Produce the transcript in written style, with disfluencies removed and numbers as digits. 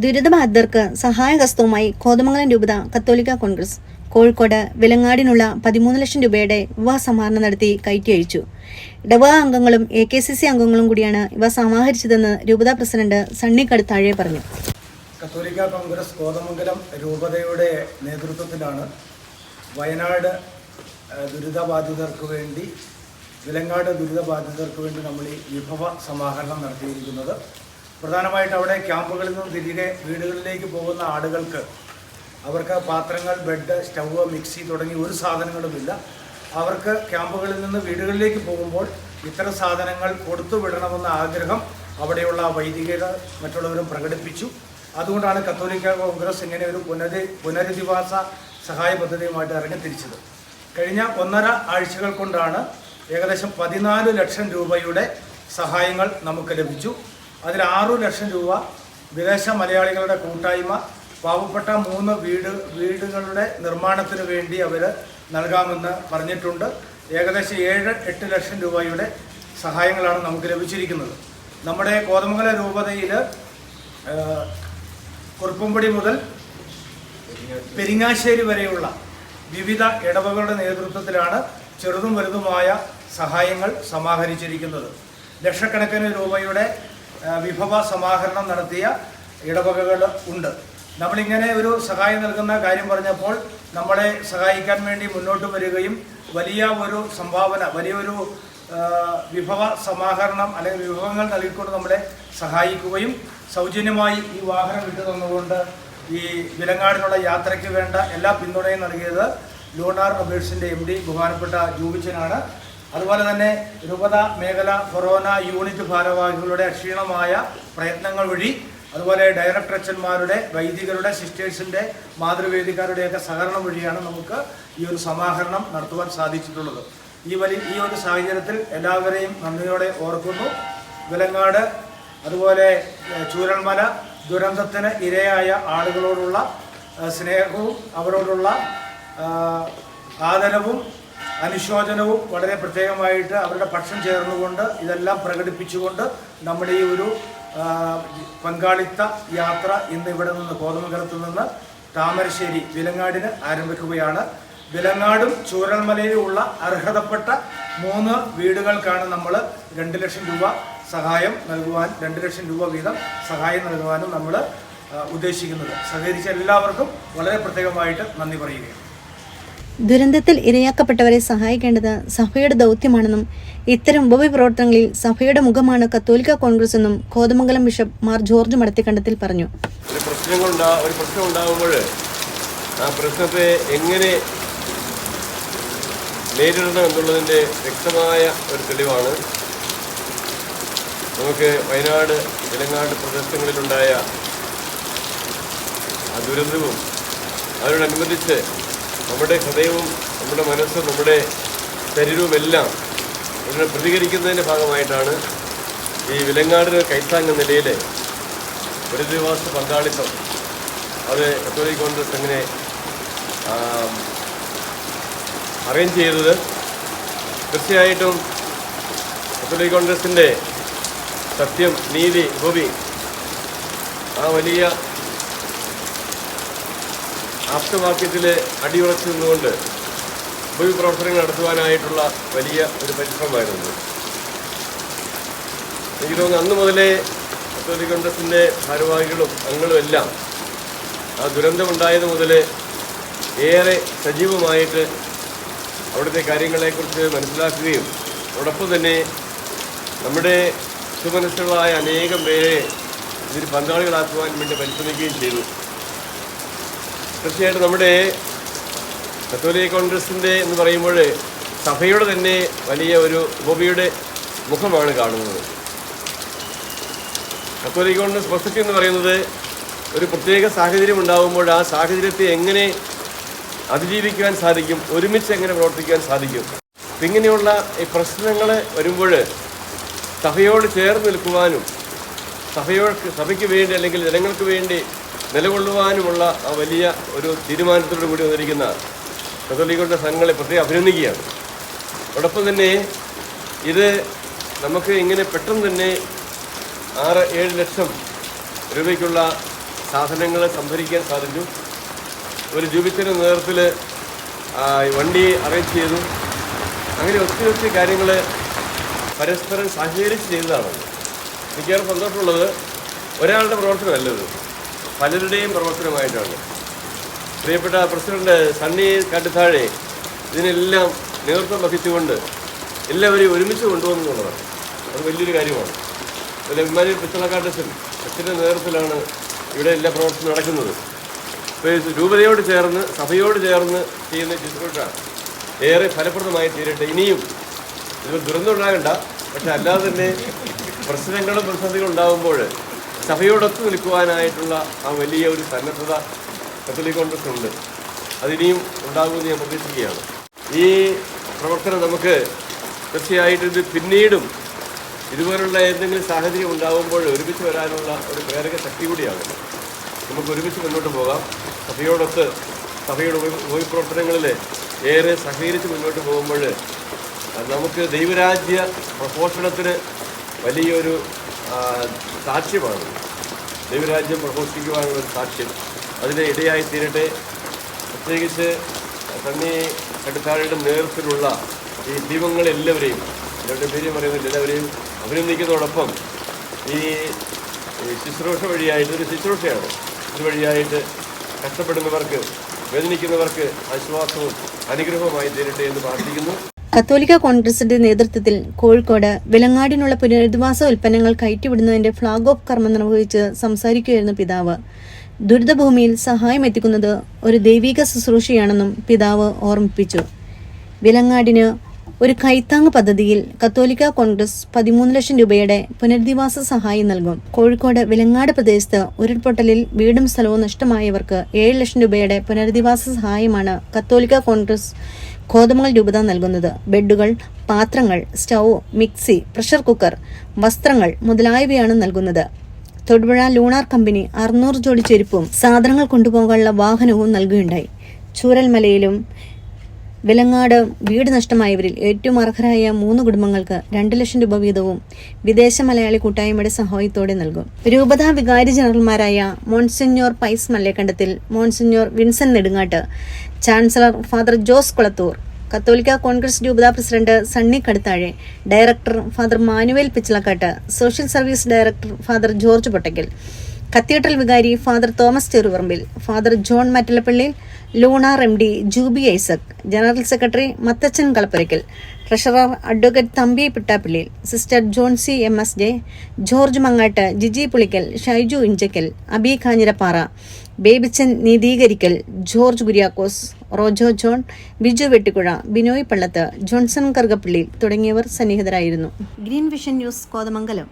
ദുരിതബാധിതർക്ക് സഹായഹസ്തവുമായി കോതമംഗലം രൂപത കത്തോലിക്ക കോൺഗ്രസ് കോഴിക്കോട് വിലങ്ങാടിനുള്ള 13 ലക്ഷം രൂപയുടെ വിവാഹ സമാഹരണം നടത്തി കയറ്റി അയച്ചു. ഇടവക അംഗങ്ങളും AKCC അംഗങ്ങളും കൂടിയാണ് ഇവ സമാഹരിച്ചതെന്ന് രൂപത പ്രസിഡന്റ് സണ്ണി കടുത്താഴെ പറഞ്ഞു. കത്തോലിക്ക കോൺഗ്രസ് കോതമംഗലം രൂപതയുടെ നേതൃത്വത്തിലാണ് വയനാട് ദുരിതബാധിതർക്ക് വേണ്ടി, വിലങ്ങാട് ദുരിതബാധിതർക്ക് വേണ്ടി നമ്മൾ ഈ വിഭവ സമാഹരണം നടത്തിയിരിക്കുന്നത്. പ്രധാനമായിട്ട് അവിടെ ക്യാമ്പുകളിൽ നിന്നും തിരികെ വീടുകളിലേക്ക് പോകുന്ന ആളുകൾക്ക് അവർക്ക് പാത്രങ്ങൾ, ബെഡ്, സ്റ്റൗവ്, മിക്സി തുടങ്ങി ഒരു സാധനങ്ങളുമില്ല. അവർക്ക് ക്യാമ്പുകളിൽ നിന്ന് വീടുകളിലേക്ക് പോകുമ്പോൾ ഇത്തരം സാധനങ്ങൾ കൊടുത്തു വിടണമെന്ന ആഗ്രഹം അവിടെയുള്ള വൈദികർ മറ്റുള്ളവരും പ്രകടിപ്പിച്ചു. അതുകൊണ്ടാണ് കത്തോലിക്ക കോൺഗ്രസ് ഇങ്ങനെ ഒരു പുനരധിവാസ സഹായ പദ്ധതിയുമായിട്ട് ഇറങ്ങിത്തിരിച്ചത്. കഴിഞ്ഞ 1.5 ആഴ്ചകൾ കൊണ്ടാണ് ഏകദേശം 14 ലക്ഷം രൂപയുടെ സഹായങ്ങൾ നമുക്ക് ലഭിച്ചു. അതിൽ 6 ലക്ഷം രൂപ വിദേശ മലയാളികളുടെ കൂട്ടായ്മ പാവപ്പെട്ട 3 വീടുകളുടെ നിർമ്മാണത്തിന് വേണ്ടി അവർ നൽകാമെന്ന് പറഞ്ഞിട്ടുണ്ട്. ഏകദേശം 7-8 ലക്ഷം രൂപയുടെ സഹായങ്ങളാണ് നമുക്ക് ലഭിച്ചിരിക്കുന്നത്. നമ്മുടെ കോതമംഗലം രൂപതയിൽ കുറുപ്പുംപടി മുതൽ പെരിങ്ങാശ്ശേരി വരെയുള്ള വിവിധ ഇടവകളുടെ നേതൃത്വത്തിലാണ് ചെറുതും വലുതുമായ സഹായങ്ങൾ സമാഹരിച്ചിരിക്കുന്നത്. ലക്ഷക്കണക്കിന് രൂപയുടെ വിഭവ സമാഹരണം നടത്തിയ ഇടവകകൾ ഉണ്ട്. നമ്മളിങ്ങനെ ഒരു സഹായം നൽകുന്ന കാര്യം പറഞ്ഞപ്പോൾ നമ്മളെ സഹായിക്കാൻ വേണ്ടി മുന്നോട്ട് വരികയും വലിയ ഒരു സംഭാവന, വലിയൊരു വിഭവ സമാഹരണം അല്ലെങ്കിൽ വിഭവങ്ങൾ നൽകിക്കൊണ്ട് നമ്മളെ സഹായിക്കുകയും സൗജന്യമായി ഈ വാഹനം വിട്ടു തന്നുകൊണ്ട് ഈ വിലങ്ങാടിനുള്ള യാത്രയ്ക്ക് വേണ്ട എല്ലാ പിന്തുണയും നൽകിയത് ലൂണാർ റബേഴ്സിൻ്റെ MD ബഹുമാനപ്പെട്ട ജൂബിച്ചനാണ്. അതുപോലെ തന്നെ രൂപത മേഖല കൊറോണ യൂണിറ്റ് ഭാരവാഹികളുടെ അക്ഷീണമായ പ്രയത്നങ്ങൾ വഴി, അതുപോലെ ഡയറക്ടർ അച്ഛന്മാരുടെ, വൈദികരുടെ, സിസ്റ്റേഴ്സിൻ്റെ, മാതൃവേദിക്കാരുടെയൊക്കെ സഹകരണം വഴിയാണ് നമുക്ക് ഈ ഒരു സമാഹരണം നടത്തുവാൻ സാധിച്ചിട്ടുള്ളത്. ഈ ഒരു സാഹചര്യത്തിൽ എല്ലാവരെയും നന്ദിയോടെ ഓർക്കുന്നു. വിലങ്ങാട് അതുപോലെ ചൂരൽമല ദുരന്തത്തിന് ഇരയായ ആളുകളോടുള്ള സ്നേഹവും അവരോടുള്ള ആദരവും അനുശോചനവും വളരെ പ്രത്യേകമായിട്ട് അവരുടെ പക്ഷം ചേർന്നുകൊണ്ട് ഇതെല്ലാം പ്രകടിപ്പിച്ചുകൊണ്ട് നമ്മുടെ ഈ ഒരു പങ്കാളിത്ത യാത്ര ഇന്ന് ഇവിടെ നിന്ന് കോതമംഗലത്ത് നിന്ന് താമരശ്ശേരി വിലങ്ങാടിന് ആരംഭിക്കുകയാണ്. വിലങ്ങാടും ചൂരൽമലയിലുമുള്ള അർഹതപ്പെട്ട 3 വീടുകൾക്കാണ് നമ്മൾ 2 ലക്ഷം രൂപ സഹായം നൽകുവാൻ, 2 ലക്ഷം രൂപ വീതം സഹായം നൽകുവാനും നമ്മൾ ഉദ്ദേശിക്കുന്നത്. സഹകരിച്ച എല്ലാവർക്കും വളരെ പ്രത്യേകമായിട്ട് നന്ദി പറയുകയാണ്. ദുരന്തത്തിൽ ഇരയാക്കപ്പെട്ടവരെ സഹായിക്കേണ്ടത് സഭയുടെ ദൗത്യമാണെന്നും ഇത്തരം ഉപവിപ്രവർത്തനങ്ങളിൽ സഭയുടെ മുഖമാണ് കത്തോലിക്ക കോൺഗ്രസ് എന്നും കോതമംഗലം ബിഷപ്പ് മാർ ജോർജ് മടത്തിക്കണ്ടത്തിൽ പറഞ്ഞു. ഒരു പ്രശ്നം ഉണ്ടാകുമ്പോൾ ആ പ്രശ്നത്തെ എങ്ങനെ നേരിടണം എന്നുള്ളതിൻ്റെ വ്യക്തമായ ഒരു തെളിവാണ് നമുക്ക് വയനാട് വിലങ്ങാട് പ്രദേശങ്ങളിലുണ്ടായ ആ ദുരന്തവും അതിനോടനുബന്ധിച്ച് നമ്മുടെ ഹൃദയവും നമ്മുടെ മനസ്സും നമ്മുടെ ശരീരവുമെല്ലാം ഇതിനെ പ്രതികരിക്കുന്നതിൻ്റെ ഭാഗമായിട്ടാണ് ഈ വിലങ്ങാടിന് കൈത്താങ്ങ് നിലയിൽ പുനരധിവാസ പങ്കാളിത്തം അത് കത്തോലിക്ക കോൺഗ്രസ് എങ്ങനെ അറേഞ്ച് ചെയ്തത്. തീർച്ചയായിട്ടും കത്തോലിക്ക കോൺഗ്രസിൻ്റെ സത്യം, നീതി, ഉപവി ആ വലിയ ആപ്തവാക്യത്തിൽ അടിയുറച്ചു നിന്നുകൊണ്ട് ഉപവിപ്രവർത്തനങ്ങൾ നടത്തുവാനായിട്ടുള്ള വലിയ ഒരു പരിശ്രമമായിരുന്നു. എനിക്ക് തോന്നുന്നു അന്ന് മുതലേ കത്തോലിക്ക കോൺഗ്രസിൻ്റെ ഭാരവാഹികളും അംഗങ്ങളും എല്ലാം ആ ദുരന്തമുണ്ടായത് മുതൽ ഏറെ സജീവമായിട്ട് അവിടുത്തെ കാര്യങ്ങളെക്കുറിച്ച് മനസ്സിലാക്കുകയും അതോടൊപ്പം തന്നെ നമ്മുടെ സുമനസ്സുകളായ അനേകം പേരെ ഇതിൽ പങ്കാളികളാക്കുവാൻ വേണ്ടി പരിശ്രമിക്കുകയും ചെയ്തു. തീർച്ചയായിട്ടും നമ്മുടെ കത്തോലിക്ക കോൺഗ്രസിൻ്റെ എന്ന് പറയുമ്പോൾ സഭയുടെ തന്നെ വലിയ ഒരു ഉപവിയുടെ മുഖമാണ് കാണുന്നത്. കത്തോലിക്ക കോൺഗ്രസ് പ്രസക്തി എന്ന് പറയുന്നത് ഒരു പ്രത്യേക സാഹചര്യം ഉണ്ടാകുമ്പോൾ ആ സാഹചര്യത്തെ എങ്ങനെ അതിജീവിക്കുവാൻ സാധിക്കും, ഒരുമിച്ച് എങ്ങനെ പ്രവർത്തിക്കാൻ സാധിക്കും. ഇങ്ങനെയുള്ള ഈ പ്രശ്നങ്ങൾ വരുമ്പോൾ സഭയോട് ചേർന്ന് നിൽക്കുവാനും സഭയ്ക്ക് വേണ്ടി അല്ലെങ്കിൽ ജനങ്ങൾക്ക് വേണ്ടി നിലകൊള്ളുവാനുമുള്ള ആ വലിയ ഒരു തീരുമാനത്തോടു കൂടി വന്നിരിക്കുന്ന കത്തോലിക്കരുടെ സംഘങ്ങളെ പ്രത്യേകം അഭിനന്ദിക്കുകയാണ്. അതോടൊപ്പം തന്നെ ഇത് നമുക്ക് ഇങ്ങനെ പെട്ടെന്ന് തന്നെ 6-7 ലക്ഷം രൂപയ്ക്കുള്ള സാധനങ്ങൾ സംഭരിക്കാൻ സാധിച്ചു. ഒരു ജൂബിച്ചൻ്റെ നേതൃത്വത്തിൽ വണ്ടി അറേഞ്ച് ചെയ്തു. അങ്ങനെ ഒത്തിരി കാര്യങ്ങൾ പരസ്പരം സഹകരിച്ച് ചെയ്തതാണ്. എനിക്കേറെ സന്തോഷമുള്ളത് ഒരാളുടെ പ്രവർത്തനമല്ലത്, പലരുടെയും പ്രവർത്തനമായിട്ടാണ്. പ്രിയപ്പെട്ട പ്രസിഡന്റ് സണ്ണി കാട്ടുതാഴെ ഇതിനെല്ലാം നേതൃത്വം വഹിച്ചുകൊണ്ട് എല്ലാവരെയും ഒരുമിച്ച് കൊണ്ടുവന്നുള്ളതാണ്. അത് വലിയൊരു കാര്യമാണ്. അതിൽ ഇമ്മാനുവൽ പിച്ചളക്കാട്ടച്ചൻ അച്ഛൻ്റെ നേതൃത്വത്തിലാണ് ഇവിടെ എല്ലാ പ്രവർത്തനവും നടക്കുന്നത്. ഇപ്പോൾ രൂപതയോട് ചേർന്ന് സഭയോട് ചേർന്ന് ചെയ്യുന്ന ശുശ്രൂഷ ഏറെ ഫലപ്രദമായി തീരട്ടെ. ഇനിയും ഇത് ദുരന്തം ഉണ്ടാകണ്ട, പക്ഷെ അല്ലാതെ തന്നെ പ്രശ്നങ്ങളും പ്രതിസന്ധികളും ഉണ്ടാകുമ്പോൾ സഭയോടൊത്ത് നിൽക്കുവാനായിട്ടുള്ള ആ വലിയ ഒരു സന്നദ്ധത കത്തോലിക്ക കോൺഗ്രസ് ഉണ്ട്. അതിനിയും ഉണ്ടാകുമെന്ന് ഞാൻ പ്രതീക്ഷിക്കുകയാണ്. ഈ പ്രവർത്തനം നമുക്ക് തീർച്ചയായിട്ടും ഇത് പിന്നീടും ഇതുപോലുള്ള എന്തെങ്കിലും സാഹചര്യം ഉണ്ടാകുമ്പോൾ ഒരുമിച്ച് വരാനുള്ള ഒരു പ്രേരക ശക്തി കൂടിയാണ്. നമുക്ക് ഒരുമിച്ച് മുന്നോട്ട് പോകാം. സഭയോടൊത്ത് സഭയുടെ ഉപപ്രവർത്തനങ്ങളിൽ ഏറെ സഹകരിച്ച് മുന്നോട്ട് പോകുമ്പോൾ നമുക്ക് ദൈവരാജ്യ പ്രഘോഷണത്തിന് വലിയൊരു സാക്ഷ്യമാണ്. ദൈവരാജ്യം പ്രഘോഷിക്കുവാനുള്ള ഒരു സാക്ഷ്യം അതിന് ഇടയായി തീരട്ടെ. പ്രത്യേകിച്ച് സണ്ണി കാട്ടുതാഴയുടെ നേതൃത്വത്തിലുള്ള ഈ ദീപങ്ങളെല്ലാവരെയും, എല്ലാവരുടെ പേരും പറയുന്നില്ല, എല്ലാവരെയും അഭിനന്ദിക്കുന്നതോടൊപ്പം ഈ ശുശ്രൂഷ വഴിയായിട്ട് ഒരു ശുശ്രൂഷയാണ്, ഇതുവഴിയായിട്ട് കഷ്ടപ്പെടുന്നവർക്ക്, വേദനിക്കുന്നവർക്ക് ആശ്വാസവും അനുഗ്രഹവുമായി തീരട്ടെ എന്ന് പ്രാർത്ഥിക്കുന്നു. കത്തോലിക്ക കോൺഗ്രസിന്റെ നേതൃത്വത്തിൽ കോഴിക്കോട് വിലങ്ങാടിനുള്ള പുനരധിവാസ ഉൽപ്പന്നങ്ങൾ കയറ്റിവിടുന്നതിന്റെ ഫ്ളാഗ് ഓഫ് കർമ്മം നിർവഹിച്ച് സംസാരിക്കുകയായിരുന്നു പിതാവ്. ദുരിതഭൂമിയിൽ സഹായം എത്തിക്കുന്നത് ഒരു ദൈവിക ശുശ്രൂഷയാണെന്നും പിതാവ് ഓർമ്മിപ്പിച്ചു. വിലങ്ങാടിന് ഒരു കൈത്താങ് പദ്ധതിയിൽ കത്തോലിക്ക കോൺഗ്രസ് 13 ലക്ഷം രൂപയുടെ പുനരധിവാസ സഹായം നൽകും. കോഴിക്കോട് വിലങ്ങാട് പ്രദേശത്ത് ഉരുൾപൊട്ടലിൽ വീടും സ്ഥലവും നഷ്ടമായവർക്ക് 7 ലക്ഷം രൂപയുടെ പുനരധിവാസ സഹായമാണ് കത്തോലിക്ക കോൺഗ്രസ് കോതമംഗൽ രൂപത നൽകുന്നത്. ബെഡുകൾ, പാത്രങ്ങൾ, സ്റ്റൗ, മിക്സി, പ്രഷർ കുക്കർ, വസ്ത്രങ്ങൾ മുതലായവയാണ് നൽകുന്നത്. തൊടുപുഴ ലൂണാർ കമ്പനി 600 ജോഡി ചെരുപ്പും സാധനങ്ങൾ കൊണ്ടുപോകാനുള്ള വാഹനവും നൽകുകയുണ്ടായി. ചൂരൽമലയിലും വിലങ്ങാട് വീട് നഷ്ടമായവരിൽ ഏറ്റവും അർഹരായ 3 കുടുംബങ്ങൾക്ക് 2 ലക്ഷം രൂപ വീതവും വിദേശ മലയാളി കൂട്ടായ്മയുടെ സഹായത്തോടെ നൽകും. രൂപതാ വികാരി ജനറൽമാരായ monsignor Pius Mallekandathil, monsignor Vincent Nedungatt, chancellor father Jose Kulathoor, കത്തോലിക്ക കോൺഗ്രസ് രൂപതാ president Sunny Kattuthazhe, director father Manuel Pichalakkatt, social service director father George Pottakkal, cathedral വികാരി father Thomas Cheruparambil, father John Mattalappally, Lunar MD Juby Isaac, general secretary Mathachan Kalapurakkal, treasurer advocate Thampi Pittappillil, sister Johnsy MSJ, George Mangatt, Jiji Pulickal, Shaiju Inchakkal, Abi Kanjirappara, Babychan Neethikarikkal, George Kuriakose, Rojo John, Biju Vettikuzha, Binoy Pallath, Johnson Karukappally തുടങ്ങിയവർ സന്നിഹിതരായിരുന്നു. Green vision news Kothamangalam.